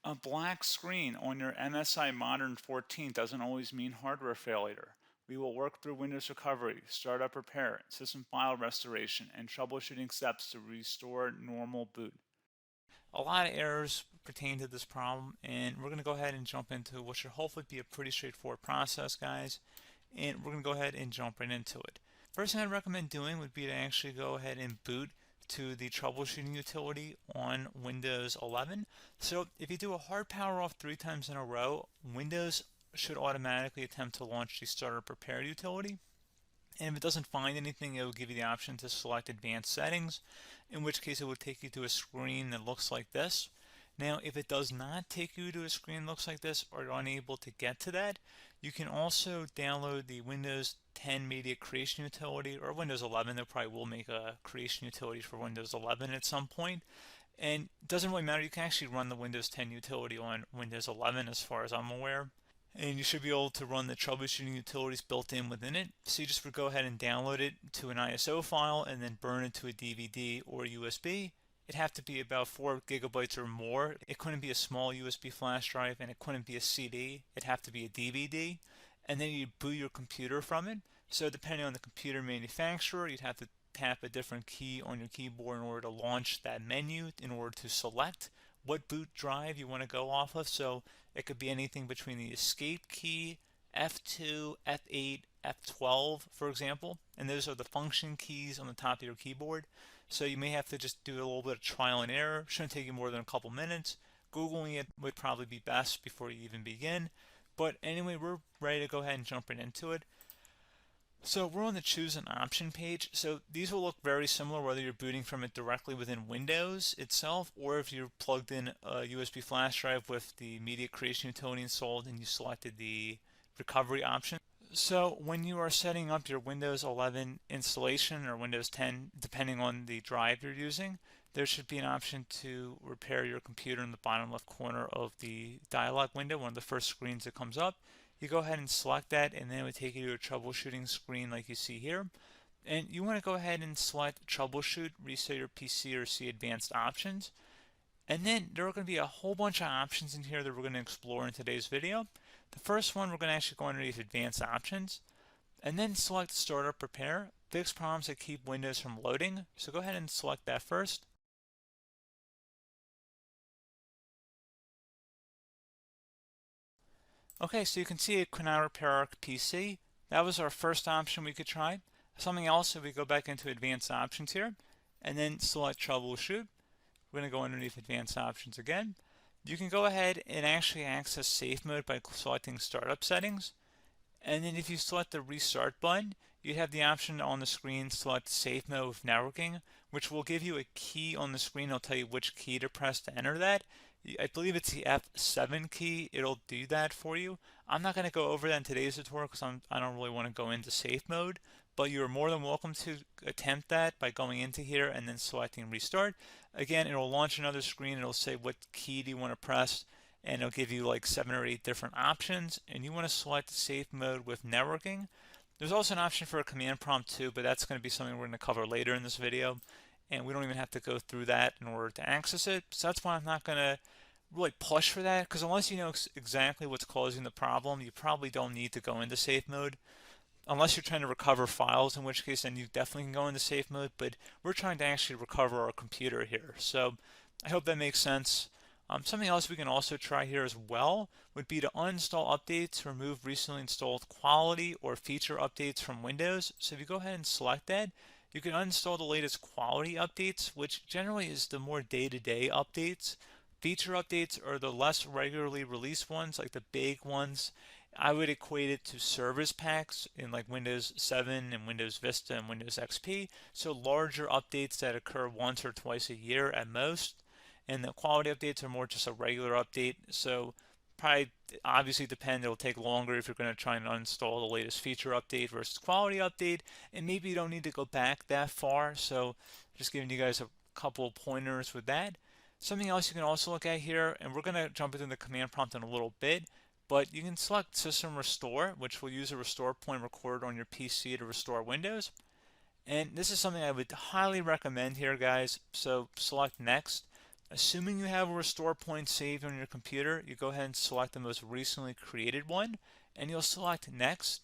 A black screen on your MSI Modern 14 doesn't always mean hardware failure. We will work through Windows recovery, startup repair, system file restoration, and troubleshooting steps to restore normal boot. A lot of errors pertain to this problem, and we're going to go ahead and jump into what should hopefully be a pretty straightforward process, guys. And we're going to go ahead and jump right into it. First thing I'd recommend doing would be to actually go ahead and boot to the troubleshooting utility on Windows 11. So if you do a hard power off 3 times in a row, Windows should automatically attempt to launch the startup repair utility. And if it doesn't find anything, it will give you the option to select advanced settings, in which case it will take you to a screen that looks like this. Now, if it does not take you to a screen that looks like this, or you're unable to get to that, you can also download the Windows 10 Media Creation Utility, or Windows 11. They probably will make a creation utility for Windows 11 at some point. And it doesn't really matter, you can actually run the Windows 10 utility on Windows 11 as far as I'm aware. And you should be able to run the troubleshooting utilities built in within it. So you just would go ahead and download it to an ISO file and then burn it to a DVD or USB. It'd have to be about 4 gigabytes or more. It couldn't be a small USB flash drive, and it couldn't be a CD. It'd have to be a DVD. And then you boot your computer from it. So depending on the computer manufacturer, you'd have to tap a different key on your keyboard in order to launch that menu, in order to select what boot drive you want to go off of. So it could be anything between the escape key, F2, F8, F12, for example, and those are the function keys on the top of your keyboard. So you may have to just do a little bit of trial and error. Shouldn't take you more than a couple minutes. Googling it would probably be best before you even begin. But anyway, we're ready to go ahead and jump right into it. So we're on the choose an option page. So these will look very similar whether you're booting from it directly within Windows itself, or if you're plugged in a USB flash drive with the media creation utility installed and you selected the recovery option. So when you are setting up your Windows 11 installation or Windows 10, depending on the drive you're using, there should be an option to repair your computer in the bottom left corner of the dialog window, one of the first screens that comes up. You go ahead and select that, and then it would take you to a troubleshooting screen like you see here. And you want to go ahead and select troubleshoot, reset your PC, or see advanced options. And then there are going to be a whole bunch of options in here that we're going to explore in today's video. The first one, we're going to actually go underneath advanced options and then select startup repair, fix problems that keep Windows from loading. So go ahead and select that first. Okay, so you can see it could now repair our PC. That was our first option we could try. Something else, if we go back into advanced options here and then select troubleshoot, we're going to go underneath advanced options again. You can go ahead and actually access safe mode by selecting startup settings. And then if you select the restart button, you have the option on the screen select safe mode with networking, which will give you a key on the screen. It'll tell you which key to press to enter that. I believe it's the F7 key. It'll do that for you. I'm not going to go over that in today's tutorial because I don't really want to go into safe mode, but you're more than welcome to attempt that by going into here and then selecting restart. Again, it'll launch another screen. It'll say what key do you want to press, and it'll give you like 7 or 8 different options, and you want to select safe mode with networking. There's also an option for a command prompt too, but that's going to be something we're going to cover later in this video, and we don't even have to go through that in order to access it. So that's why I'm not going to really push for that, because unless you know exactly what's causing the problem, you probably don't need to go into safe mode. Unless you're trying to recover files, in which case then you definitely can go into safe mode, but we're trying to actually recover our computer here. So I hope that makes sense. Something else we can also try here as well would be to uninstall updates, remove recently installed quality or feature updates from Windows. So if you go ahead and select that, you can uninstall the latest quality updates, which generally is the more day-to-day updates. Feature updates are the less regularly released ones, like the big ones. I would equate it to service packs in like Windows 7 and Windows Vista and Windows XP. So larger updates that occur once or twice a year at most. And the quality updates are more just a regular update. So probably obviously depend, it'll take longer if you're going to try and uninstall the latest feature update versus quality update. And maybe you don't need to go back that far. So just giving you guys a couple of pointers with that. Something else you can also look at here, and we're going to jump into the command prompt in a little bit, but you can select System Restore, which will use a restore point recorded on your PC to restore Windows. And this is something I would highly recommend here, guys. So select Next. Assuming you have a restore point saved on your computer, you go ahead and select the most recently created one, and you'll select next,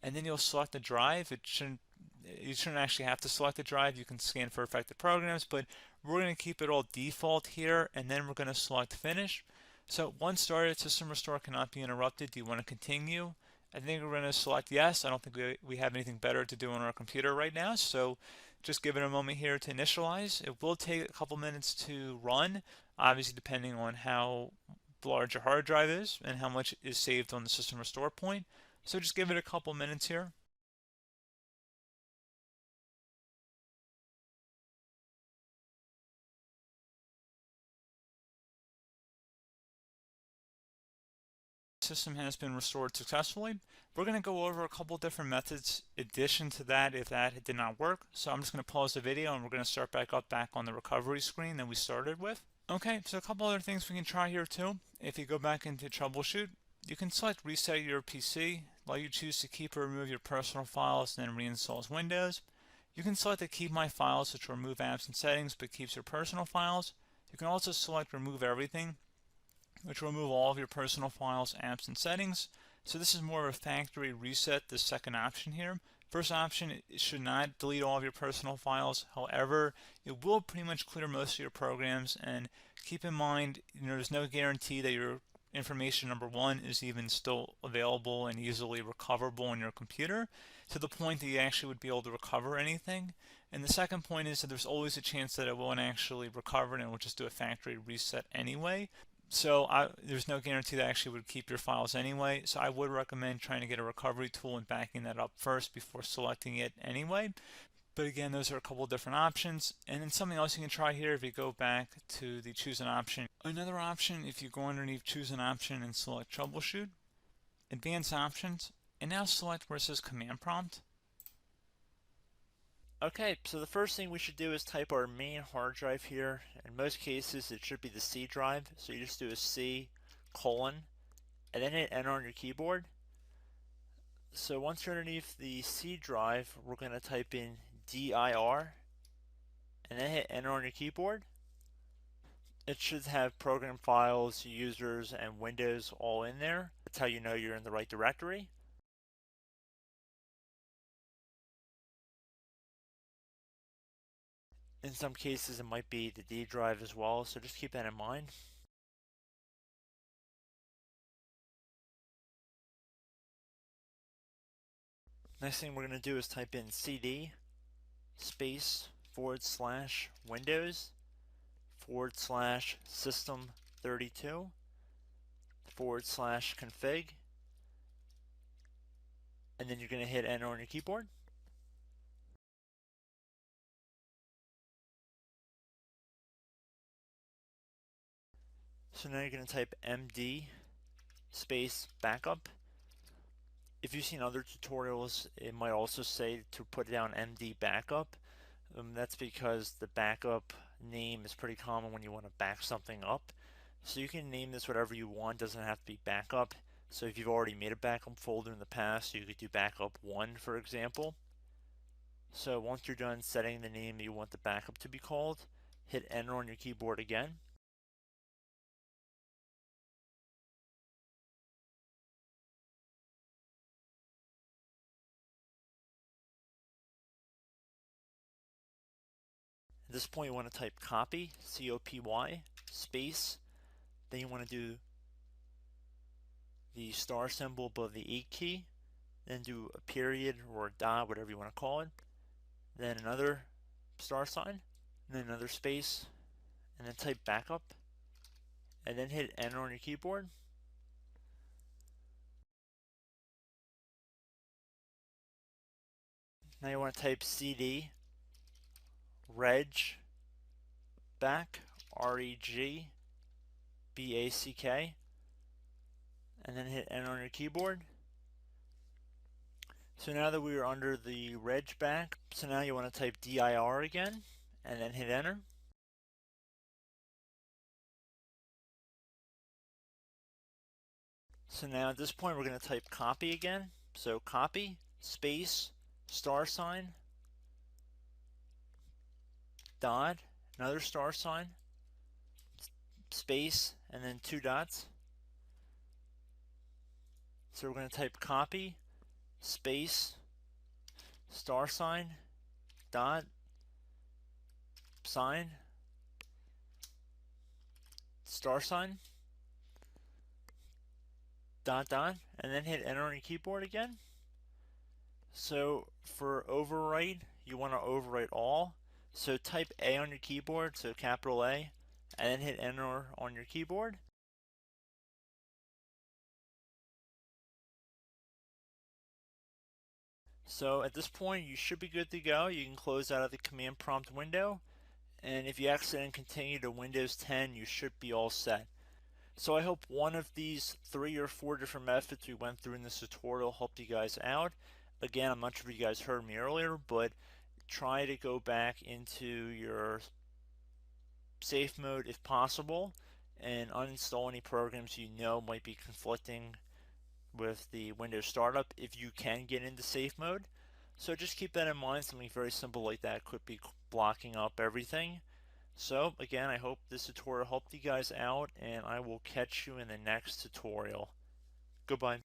and then you'll select the drive. You shouldn't actually have to select the drive. You can scan for affected programs, but we're going to keep it all default here, and then we're going to select finish. So once started, system restore cannot be interrupted. Do you want to continue? I think we're going to select yes. I don't think we have anything better to do on our computer right now, so just give it a moment here to initialize. It will take a couple minutes to run, obviously depending on how large your hard drive is and how much is saved on the system restore point. So just give it a couple minutes here. System has been restored successfully. We're going to go over a couple different methods addition to that if that did not work. So I'm just going to pause the video and we're going to start back on the recovery screen that we started with. Okay, so a couple other things we can try here too. If you go back into troubleshoot, you can select reset your PC, let you choose to keep or remove your personal files and then reinstalls Windows. You can select to keep my files, which will remove apps and settings but keeps your personal files. You can also select remove everything, which will remove all of your personal files, apps, and settings. So this is more of a factory reset, the second option here. First option, it should not delete all of your personal files. However, it will pretty much clear most of your programs, and keep in mind, there's no guarantee that your information, number one, is even still available and easily recoverable on your computer to the point that you actually would be able to recover anything. And the second point is that there's always a chance that it won't actually recover and it will just do a factory reset anyway. So there's no guarantee that actually would keep your files anyway. So I would recommend trying to get a recovery tool and backing that up first before selecting it anyway. But again, those are a couple different options. And then something else you can try here if you go back to the choose an option. Another option, if you go underneath choose an option and select troubleshoot, advanced options, and now select where it says command prompt. Okay, so the first thing we should do is type our main hard drive here. In most cases, it should be the C drive. So you just do a C colon and then hit enter on your keyboard. So once you're underneath the C drive, we're going to type in dir and then hit enter on your keyboard. It should have program files, users, and Windows all in there. That's how you know you're in the right directory. In some cases, it might be the D drive as well, so just keep that in mind. Next thing we're going to do is type in cd space / Windows / system 32 / config, and then you're going to hit enter on your keyboard. So now you're going to type md space backup. If you've seen other tutorials, it might also say to put down md backup. That's because the backup name is pretty common when you want to back something up. So you can name this whatever you want, doesn't have to be backup. So if you've already made a backup folder in the past, you could do backup 1, for example. So once you're done setting the name you want the backup to be called, hit enter on your keyboard again. At this point you want to type copy, C-O-P-Y, space, then you want to do the star symbol above the 8 key, then do a period or a dot, whatever you want to call it, then another star sign, and then another space, and then type backup, and then hit enter on your keyboard. Now you want to type cd reg back, REG BACK, and then hit enter on your keyboard. So now that we are under the reg back, so now you want to type dir again, and then hit enter. So now at this point we're going to type copy again. So copy, space, star sign, dot, another star sign, space, and then 2 dots. So we're going to type copy, space, star sign, dot, sign, star sign, dot, dot, and then hit enter on your keyboard again. So for overwrite, you want to overwrite all. So type A on your keyboard, so capital A, and then hit enter on your keyboard. So at this point, you should be good to go. You can close out of the command prompt window, and if you accidentally continue to Windows 10, you should be all set. So I hope one of these 3 or 4 different methods we went through in this tutorial helped you guys out. Again, I'm not sure if you guys heard me earlier, but try to go back into your safe mode if possible and uninstall any programs you know might be conflicting with the Windows startup if you can get into safe mode. So just keep that in mind. Something very simple like that could be blocking up everything. So again, I hope this tutorial helped you guys out, and I will catch you in the next tutorial. Goodbye.